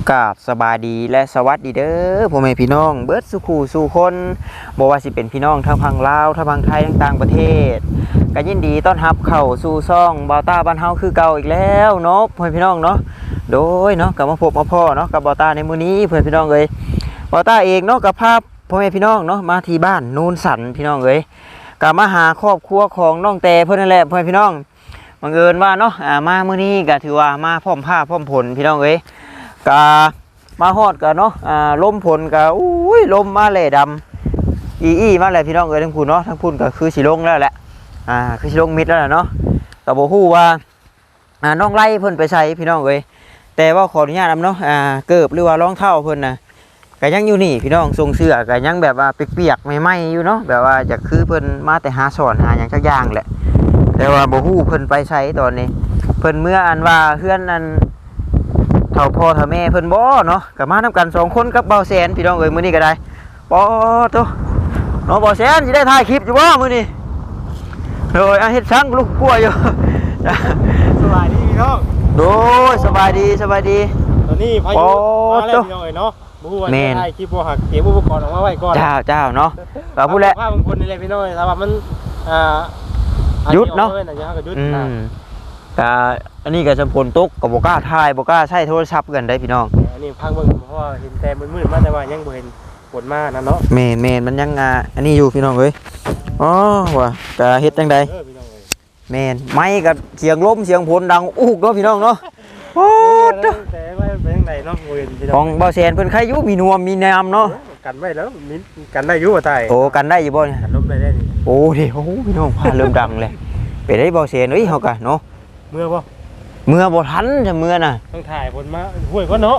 กราบสบายดีและสวัสดีเด้อพ่อแม่พี่น้องเบิดสุขูสู่คนบ่ว่าสิเป็นพี่น้องทั้งพังลาวทั้งพังไทยทั้งต่างประเทศก็ยินดีต้อนรับเข้าสู่ซ่องบ่าวต้าบ้านเฮาคือเก่าอีกแล้วเนาะพ่อแม่พี่น้องเนาะโดยเนาะก็มาพบมาพ่อเนาะกับบ่าวต้าในมื้อนี้เพื่อนพี่น้องเอ้ยบ่าวต้าเองเนาะกับภาพพ่อแม่พี่น้องเนาะมาที่บ้านโนนสันพี่น้องเอ้ยก็มาหาครอบครัวของน้องแต่เพิ่นนั่นแหละพ่อแม่พี่น้องบังเอิญว่าเนาะมามื้อนี้ก็ถือว่ามาพร้อมผ้าพร้อมผลพี่น้องเอ้ยกามาฮอดกันเนาะลมผลกะอุ้ยลมมาแหล่ดำอีมาแหล่พี่น้องเอ้ยทั้งพุ่นเนาะทั้งพุ่นก็คือสิลงแล้วแหละคือสิลงมิดแล้วแหละเนาะก็บ่ฮู้ว่าน้องไล่เพิ่นไปใช้พี่น้องเอ้ยแต่ว่าขออนุญาตนำเนาะเกิบหรือว่ารองเท้าเพิ่นน่ะก็ยังอยู่นี่พี่น้องทรงเสื้อก็ยังแบบว่าเปียกๆใหม่ๆอยู่เนาะแบบว่าจะคือเพิ่นมาแต่หาสอนหาหยังสักอย่างแหละแต่ว่าบ่ฮู้เพิ่นไปใช้ตอนนี้เพิ่นเมื่ออันว่าเฮือนอันเท่าพ่อเท่าแม่เพิ่นบ่เนาะก็มาทำกัน2คนกับเบาแสนพี่น้องเอ้ยมื้อนี้ก็ได้ปอโตเนาะเบาแสนสิได้ถ่ายคลิปอยู่บ่มื้อนี้โดยเฮ็ดช่างลูกกลัวอยู่ สบายดีพี่น้องโดยสบายดีสบายดีตอนนี้พายุมาแล้วพี่น้องเอ้ยเนาะบ่ฮู้ว่าจะถ่ายคลิปบ่หักเก็บอุปกรณ์ออกมาไว้ก่อนเจ้าเนาะก็พูดแล้วภาพบางคนนี่แหละพี่น้องแต่ว่ามันหยุดเนาะก็หยุดก็อันนี้ก็จำพลตกก็บ่กล้าถ่ายบ่กล้าใช้โทรศัพท์กันได้พี่น้องอันนี้พังเบิ่งเพราะว่าเห็นแต่มืดๆมาแต่ว่ายังบ่เห็นฝนมานั่นเนาะแม่นมันยังอันนี้อยู่พี่น้องเอ้ยอ๋อว่าก็เฮ็ดจังได๋แม่นไม้ก็เสียงลมเสียงฝนดังอุกเนาะพี่น้องเนาะโอ้แต่ว่าเป็นจังไดเนาะบ่เห็นพี่น้องของเบาแสนเพิ่นใครอยู่มีนวมมีน้ำเนาะกันไว้แล้วมีกันได้อยู่บ่ตายโอ้กันได้อยู่บ่เนี่ยกันลมได้นี่โอ้ดิโอ้พี่น้องพาเริ่มดังเลยไปได้เบาแสนเอ้ยเฮาก็เนาะเมื่อบ่ทันจะเมื่อน่ะต้องถ่ายฝนมาห้วยก่อนเนาะ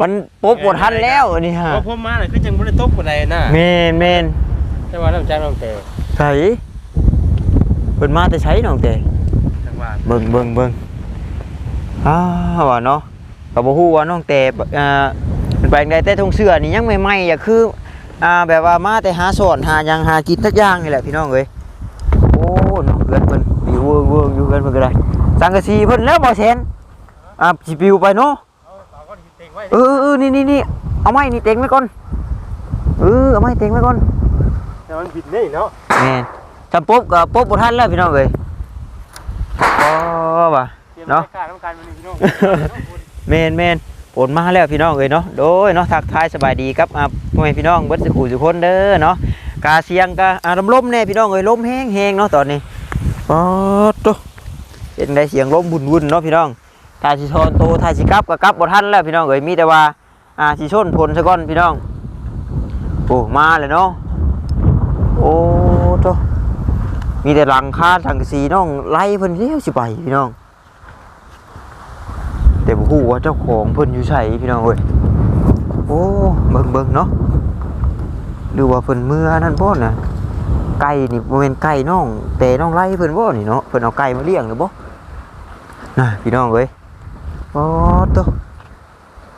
มันปุ๊บบ่ทันแล้วนี่ฮะพอมาน่ะคือจังบ่ได้ตกปานใดน่ะแม่นแต่ว่าน้ำใจน้องแต่ไสเพิ่นมาแต่ไสน้องแต่จังหวัดเบิ่งว่าเนาะก็บ่ฮู้ว่าน้องแต่เป็นไปจังได๋แต่ทงเสื้อนี่ยังใหม่ๆอ่ะคือแบบว่ามาแต่หาสอนหาหยังหากินสักอย่างนี่แหละพี่น้องเอ้ยโอ้เนาะเพื่อนเพิ่นมีเวิร์กอยู่เพื่อนเพิ่นก็ได้สังกะสีเพิ่นแล้วบ่แซนสิปิวไปเนาะนี่เอาไม้นี่เต็งไว้ก่อนเอาไม้เต็งไว้ก่อนแต่มันผิดนี่เนาะแม่นจำปุ๊บก็ปุ๊บบ่ทันแล้วพี่น้องเอ้ยว่ะเนาะแม่นฝนมาแล้วพี่น้องเอ้ยเนาะโดยเนาะทักทายสบายดีครับพ่อแม่พี่น้องเบิดสุขุสุคนเด้อเนาะกาเสียงกะลมแน่พี่น้องเอ้ยลมแห้งเนาะตอนนี้โตเป็นได้เสียงลมวุ่นๆเนาะพี่น้องถ้าสิชนโตถ้าสิกลับก็กลับบ่ทันแล้วพี่น้องเอ้ยมีแต่ว่าสิชนพลซะก่อนพี่น้องโอ้มาเลยเนาะโอ้โตมีแต่หลังคาสังกะสีน้องไล่เพิ่นเลี้ยวสิไปพี่น้องแต่บ่ฮู้ว่าเจ้าของเพิ่นอยู่ไสพี่น้องเอ้ยโอ้เบิ่งเนาะหรือว่าเพิ่นเมื่อนั่นบ่น่ะไก่นี่บ่แม่นไก่น้องแต่น้องไล่เพิ่นบ่นี่เนาะเพิ่นเอาไก่มาเลี้ยงหรือบ่น่ะพี่น้องเอ้ยโอ้โต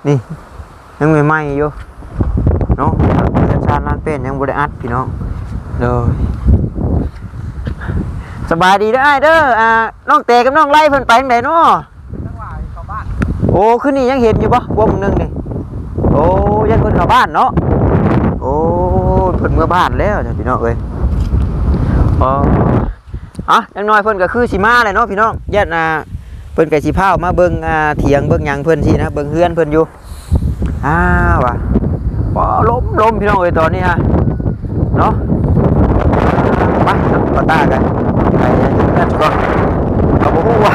นี่ยังใหม่ๆอยู่เนาะชาตินั้นเป็นยังบ่ได้อัดพี่น้องเลยสบายดีเด้อเด้อน้องแต่กับน้องไล่เพิ่นไปจังไดเนาะโอ้คือนี่ยังเห็นอยู่บ่วงนึงนี่โอ้ยันเพิ่นเข้าบ้านเนาะโอ้เพิ่นเมื่อบ้านแล้วจ้ะพี่น้องเอ้ยจังน้อยเพิ่นก็คือสิมาแหละเนาะพี่น้องยันเพิ่นก็สิพามาเบิ่งเถียงเบิ่งหยังเพิ่นสินะเบิ่งเฮือนเพิ่นอยู่ว่ะลมพี่น้องเอ้ยตอนนี้ฮะเนาะไปก็ตากันไปนั่นก็บ่ฮู้ว่า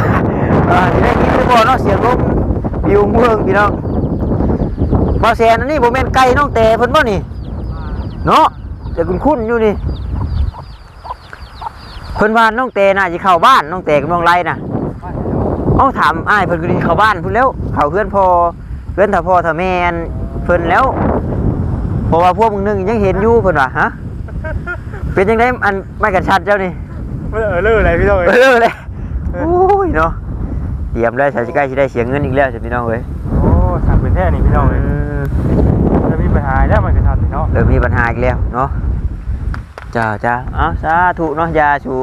สิได้ยินหรือบ่เนาะเสียงลมอยู่เมืองพี่น้องบ่แซนอันนี้บ่แม่นไก่น้องแต่เพิ่นบ่นี่เนาะแต่คุ้นๆอยู่นี่เพิ่นว่าน้องแต่น่าสิเข้าบ้านน้องแต่กับน้องไล่น่ะถามอ้ายเพิ่นก็สิเข้าบ้านพุ่นแล้วเข้าเฮือนพ่อเฮือนถ้าพ่อถ้าแม่เพิ่นแล้วเพราะว่าพวกมึงนึงยังเห็นอยู่เพิ่นว่าฮะเป็นจังได๋อันไม่กันชัดเจ้านี่เลอะอะไรพี่น้องเลยโอ้ยเนาะเตรียมแล้วใกล้สิได้เสียเงินอีกแล้วจ้ะพี่น้องเอ้ยโอ้สั่งเป็นแท้นี่พี่น้องเอ้ยจะมีปัญหาแล้วมันก็ทันเนาะมีปัญหาอีกแล้วเนาะจ้าสาธุเนาะยาชู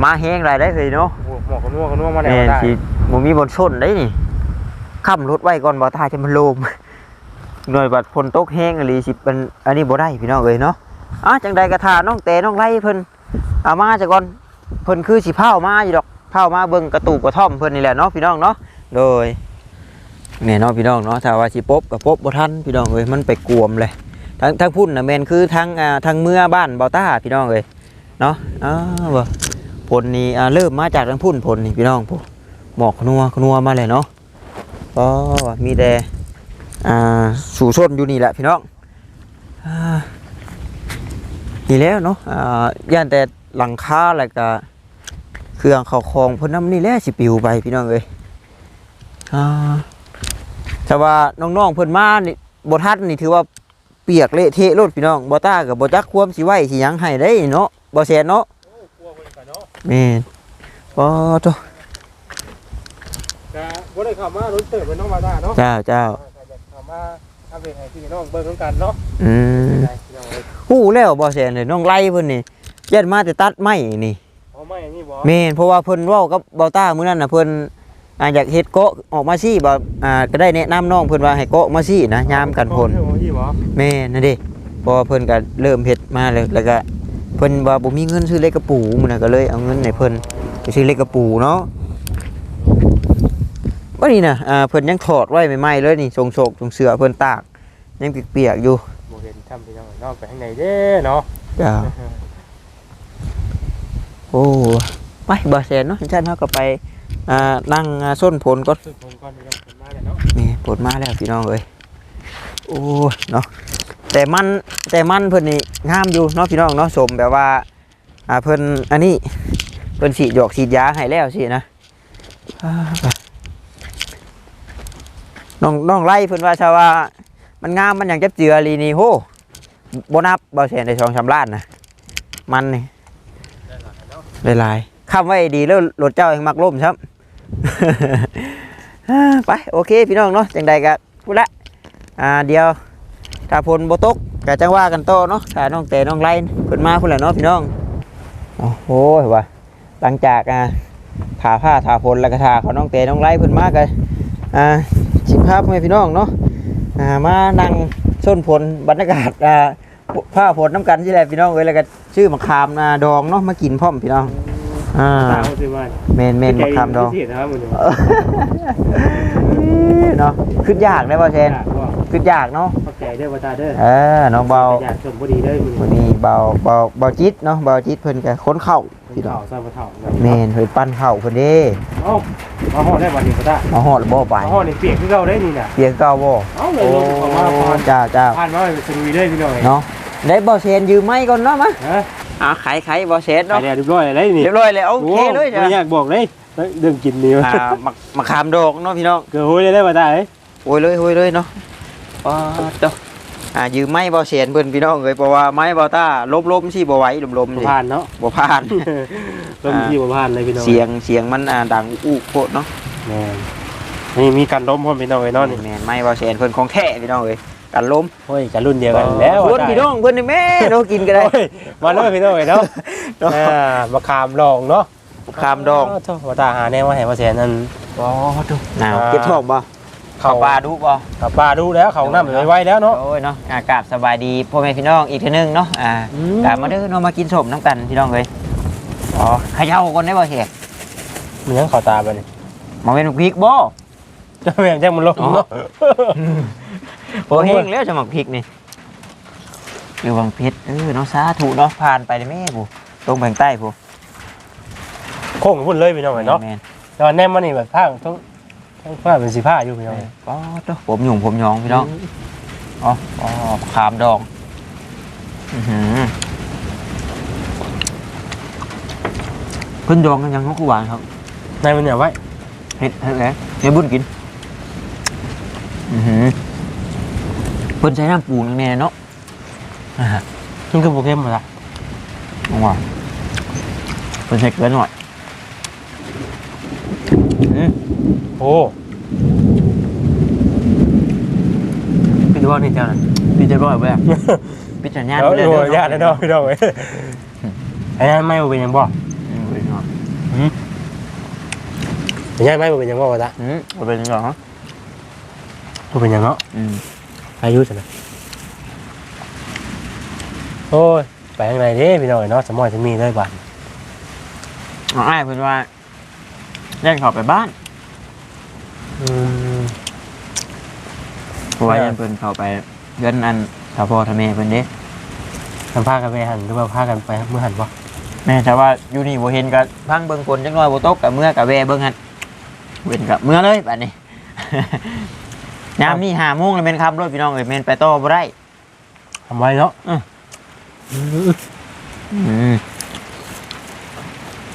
มาแห้งไรได้เลยเนาะหมอกกันนัวมาแล้วได้สิบ่มีบนส้นได้นี่ ค้ำรถไว้ก่อนบ่ตาจะมันโลมหน่วยบัดฝนตกแห้งอีหลีสิเป็นอันนี้บ่ได้พี่น้องเอ้ยเนาะจังใดก็ท่าน้องแต่น้องไล่เพิ่นเอามาซะก่อนเพิ่นคือสิเผามาอยู่ดอกเผามาเบิ่งกระตูกกระท่อมเพิ่นนี่แหละเนาะพี่น้องเนาะโดยแม่เนาะพี่น้องเนาะถ้าว่าสิปบก็ปบบ่ทันพี่น้องเอ้ยมันไปกวมเลยทั้งพุ่นน่ะแม่นคือทางเมื่อบ้านเบาต้าพี่น้องเอ้ยเนาะบ่ผลนี่เริ่มมาจากทางพุ่นผลนี่พี่น้องพวกหมอกนัวมาเลยเนาะก็มีแต่สู่ชนอยู่นี่แหละพี่น้องนี่แล้วเนาะย่านแต่หลังคาอะไรก็เครื่องเข้าคลองเพิ่นน้ำนี่แหละสิปิวไปพี่น้องเอ้ยแต่ว่าน้องๆเพิ่นมานี่บ่ทันนี่ถือว่าเปียกเละเทะรถพี่น้องบ่ต้ากับบ่จักความสิไว้สิหยังให้ได้เนาะบ่แซ่นเนาะแม่นบ่โตจะบ่ได้เข้ามารถเติบเป็นน้องมาตาเนาะเจ้าเข้ามาทำเป็นให้พี่น้องเบิ่งกันเนาะฮู้แล้วบ่แซ่นเลยน้องไล่เพิ่นนี่ยัดมาแต่ตัดไม้นี่เอาไม้นี่บ่แม่นเพราะว่าเพิ่นเว้ากับเบาต้ามื้อนั้นน่ะเพิ่นอยากเฮ็ดเกาะออกมาซี่บ่ก็ได้แนะนำน้องเพิ่นว่าให้เกาะมาซี่นะยามกันพ่นแม่นนั่นเด้พอเพิ่นก็เริ่มเฮ็ดมาแล้วก็เพิ่นว่าบ่มีเงินซื้อเล็กกระปูมื้อนั้นก็เลยเอาเงินให้เพิ่นไปซื้อเล็กกระปูเนาะว่านี่น่ะเพิ่นยังถอดไว้ใหม่ๆเลยนี่ทรงโศกทรงเสือเพิ่นตากยังเปียกๆอยู่บ่เห็นทำพี่น้องนอกไปข้างในเด้เนาะจ้าโอ้ไปบ่แซ่นเนาะฉันเฮาก็ไปนั่งส้นผลก่อนนี่ผลมาแล้วพี่น้องเอ้ยโอ้เนาะแต่มันเพิ่นนี่งามอยู่เนาะพี่น้องเนาะสมแบบว่าเพิ่นอันนี้เพิ่นฉีดยาให้แล้วสินะน้องไล่เพิ่นว่าชาวว่ามันงามมันอย่างจับเจือลีนี่โหบ่นับบ่แสนได้2-3 ล้านนะมันนี่ได้หลายคำไว้ดีแล้วรถเจ้ายังมักล่มครับไปโอเคพี่น้องเนาะจังใดก็พูดละเดี๋ยวถ้าพลโบตกก็จังว่ากันโตเนาะถ้าน้องแต่น้องไล่เพิ่นมาพุ่นละเนาะพี่น้องโอ้โหว่าหลังจากผ่าผ้าทาพลแล้วก็ทาเขาน้องแต่น้องไล่เพิ่นมากันสิภาพให้พี่น้องเนาะมานั่งส้นผลบรรยากาศผ้าผลน้ำกันที่ไรพี่น้องเอ้ยแล้วก็ชื่อมะขามดองเนาะมากินพร้อมพี่น้องเมนมะขามดองเนาะขึ้นยากได้ป่ะเชนขึ้นยากเนาะเข้าใจได้ป่ะตาเด้อน้องเบาชมพอดีได้วันนี้เบาจิตเนาะเบาจิตเพิ่นกับค้นเข่าพี่น้องเมนเพิ่นปั้นเข่าเพิ่นเด้มาห่อได้วันนี้ก็ได้มาห่อหรือบ่ไปห่อนี่เปียกที่เราได้นี่น่ะเปียกเก่าบ่เลยลงมาจ้าผ่านมาสนุยได้พี่น้องเนาะได้บ่เชนยืมไม้ก่อนเนาะมาไข่บ่เชนเนาะเรียบร้อยเลยนี่เรียบร้อยเลยโอเคเลยจ้ะไม่อยากบอกเลยเรื่องกินนี่มะขามดอกเนาะพี่น้องเกลือโหยได้ป่ะตาโหยเลยเนาะเจ้ายืมไม้บ่เชนเพิ่นพี่น้องเอ้ยเพราะว่าไม้บ่ต้าล้มสิบ่ไหวลมๆผ่านเนาะบ่ผ่านลมสิบ่ผ่านเลยพี่น้องเสียงมันดังอู้โคตรเนาะแม่นี่มีการล้มพร้อมพี่น้องเอ้ยเนาะนี่แม่นไม้บ่เชนเพิ่นของแท้พี่น้องเอ้ยกันล้มโอ้ยกันรุ่นเดียวกันแล้วรุ่นพี่น้องเพิ่นนี่แม่เนาะกินก็ได้มาเลยพี่น้องเอ้ยเนาะมะขามดองเนาะมะขามดองว่าตาหาแน่ว่าให้บ่แสนนั่นบ่ดูหนาวเก็บท้องบ่เข้าป่าดูบ่เข้าป่าดูแล้วเขาน้ำไว้แล้วเนาะโอ้ยเนาะอากาศสบายดีพ่อแม่พี่น้องอีกทีนึงเนาะกลับมาเด้อเนาะมากินส้มน้ำกันพี่น้องเอ้ยเขย่าก่อนได้บ่เสียมันยังเข้าตาไปนี่มาเป็นพริกบ่จะแม่งจังมันลงเนาะโอ้เฮงแล้วจะหมักพริกนี่เดี๋ยววังเพชรเนาะสาธุเนาะผ่านไปได้แม่ผู้ตรงแบ่งใต้ผู้โค้งพุ่นเลยพี่น้องเนาะตอนแนมมานี่แบบผ้าต้องผ้าเป็นสีผ้าอยู่พี่น้องก็ต้องผมหยองพี่น้องขามดองเพิ่นดองกันยังเขาคู่หวานครับนายมันอย่าไว้เฮ็ดแล้วเฮ็ดบุญกินเพิ่นใช้น้ำปูนแน่เนาะมันคือโปรแกรมอะไรมองว่าเพิ่นใช้เกลือหน่อยโอ้พี่จะบอกนี่เจ้าน่ะพี่จะบอกแบบพี่จะญาติไปเลยญาติเนาะพี่น้องเอ้ยไอ้ญาติไม่เป็นยังบ่ญาติไม่เป็นยังบ่วะจ๊ะเป็นยังไงฮะ บ่เป็นหยังเนาะอายุจังได๋โอ้ยไปทางไหนเด้พี่น้อยเนาะสมอยจะมีเลยบัดอ้ายเพิ่นว่าแย่งเขาไปบ้านเพราะว่ายันเพิ่นเข้าไปเพื่อนอันถ้าพ่อถ้าแม่เพิ่นเด้ทำผ้ากันไปหันหรือว่าผ้ากันไปเมื่อหันบ่แม่แต่ว่าอยู่นี่บ่เห็นก็พังเบิ่งคนจักหน่อยบ่ตกก็เมื่อก็แวเบิ่งหั่นเว้นก็เมื่อเลยบัดนี้ ยามนี้5 โมงแล้วแม่นขับรถพี่น้องเอ้ยแม่นไปต่อบ่ได้ทำไว้เนาะ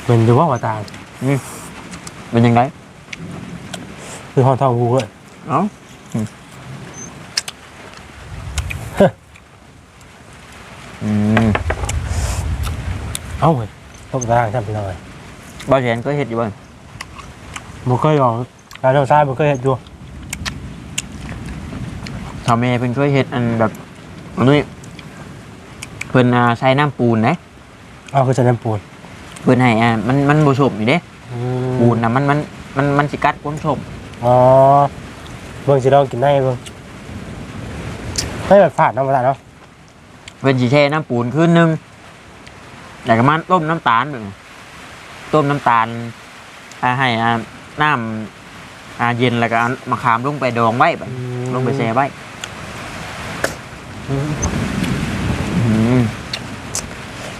เป็นดูว่าตาเป็นยังไงคือห้องเท่าหูเลยเอ้าเอ้าเลยต้องตาทำไปหน่อยบ่เห็นก็เฮ็ดอยู่บ่บ่เคยลองการทำซ้ายบ่เคยเฮ็ดอยู่ถ้าแม่เพิ่นเคยเฮ็ดอันแบบอันนี้เพิ่นใช้น้ำปูนนะคือใช้น้ำปูนเพิ่นให้มันบ่สมอยู่เด้ปูนน่ะมันสิกัดก้นสมเบิ่งสิลองกินได้เบิ่งให้แบบฝาดน้ำตาลเนาะเพิ่นสิแช่น้ำปูนคืนนึงแล้วก็มาต้มน้ำตาลเบิ่งต้มน้ำตาลให้น้ำเย็นแล้วก็มะขามลงไปดองไว้บัดลงไปแช่ไว้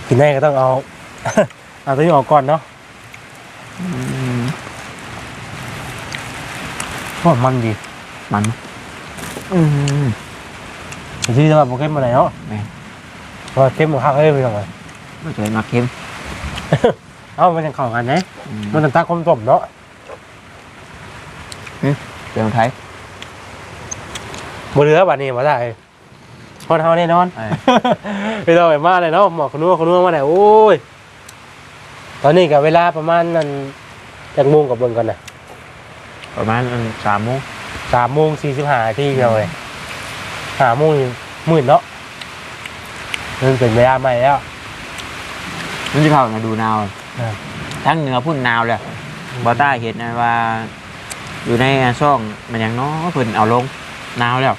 กินได้ก็ต้องเอาตัวนี้ออกก่อนเนาะมันดีมันที่จะมาโปรแกรมอะไรเนาะพอเข้มมันข้าวเอ้ยไปยังไงไม่เคยมาเข้มมันยังเข้ากันไหมมันตั้งตาคมต้มเนาะเดี๋ยวไทยบ่เหลือบัดนี้มาได้พอเท่าแน่นอนไปต่อไปมาเลยเนาะหมอกคนนู้นมาไหนโอ้ยตอนนี้กับเวลาประมาณนั้นจากโมงกับเบิ่งกันนะประมาณ3 โมง3:45 นาทีเลย5 โมงมื้อเนาะมันเป็นเวลาใหม่แล้วมันจะเข้ามาดูนาวทั้งเหนือพุ่นนาวเลยบ่ใต้เห็นนะว่าอยู่ในช่องมันยังน้อเพิ่นเอาลงนาวแล้ว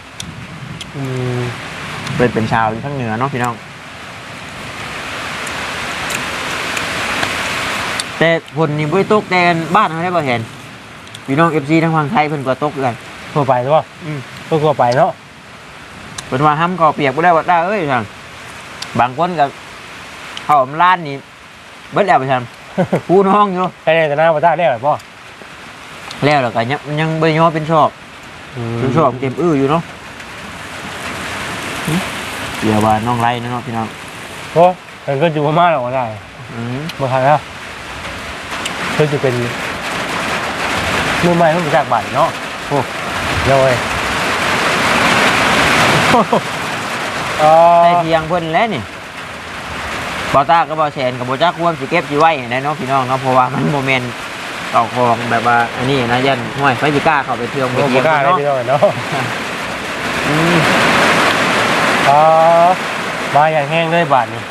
เป็นชาวทั้งเหนือเนาะพี่น้องแต่ผลนี่บ่ตกแต่บ้านเฮาได้บ่เห็นพี่น้อง FC ทั้งฝั่งไทยเพิ่นก็ตกกันทั่วไปใช่ป่ะทั่วไปเนาะเพิ่นว่าห้ำข้าวเปียกบ่ได้ว่าได้เอ้ยซั่นบางคนก็ข้าวร้านนี่เบิดแล้วไปซั่นผู้น้องอยู่แค่แต่หน้าบ่ได้แล้วป่ะแล้วก็ยังบ่ย่อเป็นชอบเก็บอยู่เนาะเดี๋ยวว่าน้องไรเนาะพี่น้องโอ้มันก็อยู่มากหรอกได้มาทันแล้วก็จะเป็นมือใหม่ต้องจากบัตรเนาะโอ้เลยใส่เทียงเพิ่นแล้วนี่บอต้าก็บอแชนกับบอจ้าควมสิเก็บสิไว้ในน้องพี่น้องเนาะเพราะว่ามันโมเมนต์เก่าคลองแบบว่าอันนี้นะยันห่วยไฟจิก้าเข้าไปเที่ยวไปเที่ยวเนาะบาอย่างแห้งเลยบาทนี่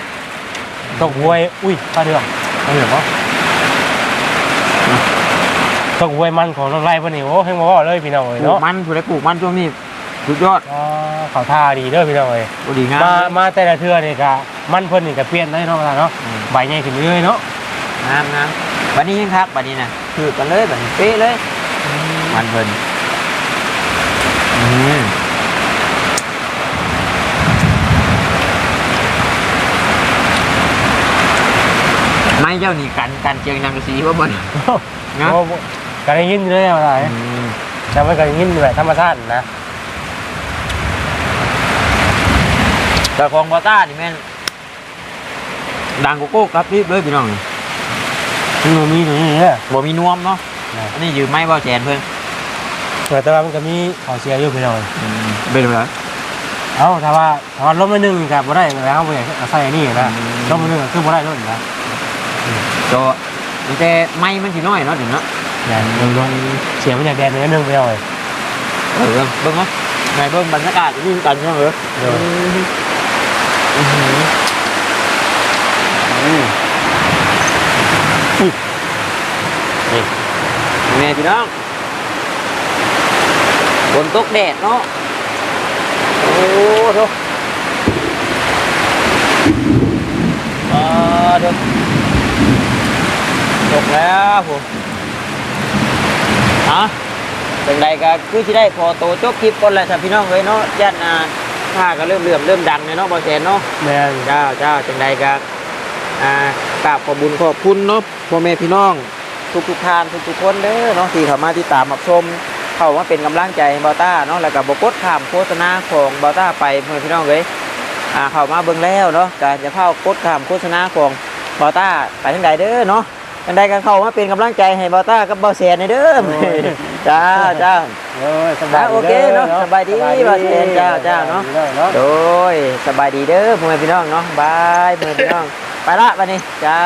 ตกหวยอุ้ยปลาเดือดเนาะตกหวยมันของน้องไร่พอนี่โอ้ให้มาว่าเลยพี่น้องเลยเนาะมันถูกได้ปลูกมันช่วงนี้สุดยอดเขาท่าดีเด้อพี่น้องเลยดีงามมาแต่ละเทื่อนี่ก็มันเพิ่นนี่ก็เปลี่ยนได้เนาะเนาะใบใหญ่ขึ้นเรื่อยเนาะงามบัดนี้ยังครับบัดนี้นะคือกันเลยแบบเป๊ะเลยมันเพิ่นไม่เจ้านี่กันเจียงนางกระสีว่าบนเนาะกันยินเลยอะไรแต่ไม่กันยินแบบธรรมชาตินะแต่ของบอต้านี่แม่นดังโกโก้ครับรีบเลยพี่น้องโนมีนี่เนี่ยบ่มีนวมเนาะอันนี้ยืมไม้บ่แจนเพิ่นแต่ว่ามันก็มีขอเสียอยู่พี่น้องเป็นไรถ้าว่าล้มไปนึงกับบ่ได้แล้วบ่อยากใส่อันนี้นะล้มไปนึงคือบ่ได้ล้มนะก็แต่ไม้มันสิน้อยเนาะถึงเนาะอย่างโดนเสียมันอย่างแดนนึงไปเลยเบิ่งเนาะไงเบิ่งบรรยากาศยิ่งกันเนาะนี่แม่พี่น้องโอ้ นตกแดดเนาะโอ้โหเดี๋ยวตกแล้วผมฮะเป็นไรก็คือที่ได้พอโตจบคลิปก่อนแหละท่านพี่น้องเลยเนาะญาติผ้าก็เริ่มดังเลยเนาะบอแสนเนาะ แม่น เจ้าจังใดก็กราบขอบบุญขอบคุณเนาะพ่อแม่พี่น้องทุกท่านทุกคนเด้อเนาะที่เข้ามาติดตามรับชมเข้ามาเป็นกำลังใจให้บอต้าเนาะแล้วก็บกดข้ามโฆษณาของบอต้าไปพ่อแม่พี่น้องเลยเข้ามาเบิ่งแล้วเนาะก็จะเข้ากดข้ามโฆษณาของบอต้าไปทางใดเด้อเนาะจังใดก็เข้ามาเป็นกำลังใจให้บอต้ากับบอแสนในเด้อเจ้า สบาย โอเคเนาะสบายดีบอแสนเจ้าเนาะโดยสบายดีเด้อพ่อแม่พี่น้องเนาะบายพ่อแม่พี่น้องไปละบัดนี้เจ้า